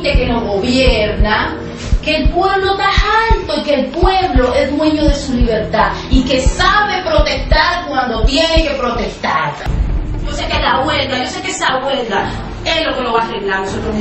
gente que nos gobierna, que el pueblo está alto y que el pueblo es dueño de su libertad y que sabe protestar cuando tiene que protestar. Yo sé que la huelga, yo sé que esa huelga es lo que lo va a arreglar nosotros.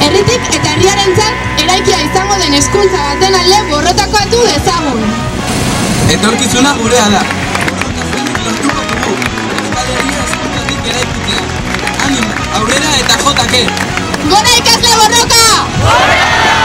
Herritik eta herriarentzat eraikia izango den hezkuntza baten alde borrotakatu dezagun. Etorkizuna gurea da. Lortuko dugu. Euskal Herria hezkuntzatik eraikitzea. Animo, aurrera eta jotake. Gora ikasle borroka! Gora!